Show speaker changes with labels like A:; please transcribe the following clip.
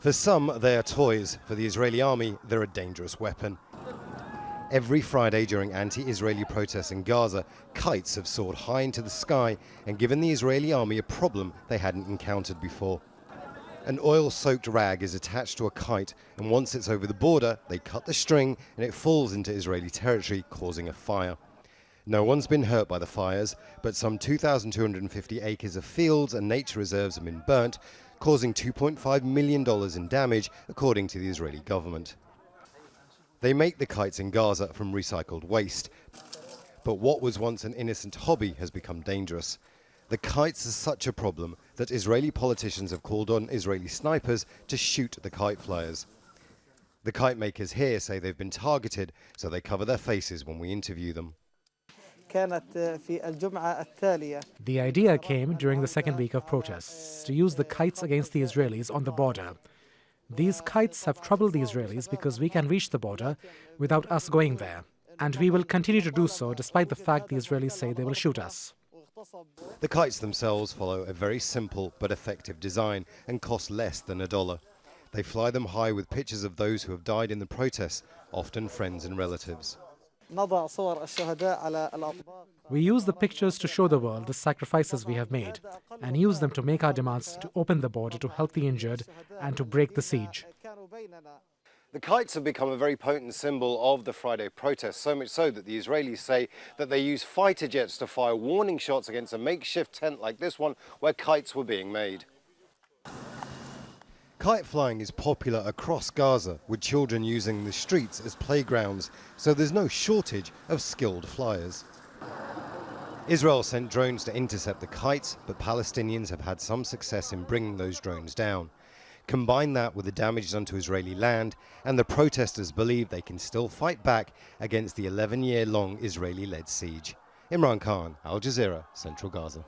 A: For some, they are toys. For the Israeli army, they're a dangerous weapon. Every Friday during anti-Israeli protests in Gaza, kites have soared high into the sky and given the Israeli army a problem they hadn't encountered before. An oil-soaked rag is attached to a kite, and once it's over the border, they cut the string and it falls into Israeli territory, causing a fire. No one's been hurt by the fires, but some 2,250 acres of fields and nature reserves have been burnt, causing $2.5 million in damage, according to the Israeli government. They make the kites in Gaza from recycled waste, but what was once an innocent hobby has become dangerous. The kites are such a problem that Israeli politicians have called on Israeli snipers to shoot the kite flyers. The kite makers here say they've been targeted, so they cover their faces when we interview them.
B: The idea came during the second week of protests to use the kites against the Israelis on the border. These kites have troubled the Israelis because we can reach the border without us going there. And we will continue to do so despite the fact the Israelis say they will shoot us.
A: The kites themselves follow a very simple but effective design and cost less than $1. They fly them high with pictures of those who have died in the protests, often friends and relatives.
B: We use the pictures to show the world the sacrifices we have made and use them to make our demands to open the border to help the injured and to break the siege.
A: The kites have become a very potent symbol of the Friday protests, so much so that the Israelis say that they use fighter jets to fire warning shots against a makeshift tent like this one where kites were being made. Kite flying is popular across Gaza, with children using the streets as playgrounds, so there's no shortage of skilled flyers. Israel sent drones to intercept the kites, but Palestinians have had some success in bringing those drones down. Combine that with the damage done to Israeli land, and the protesters believe they can still fight back against the 11-year-long Israeli-led siege. Imran Khan, Al Jazeera, Central Gaza.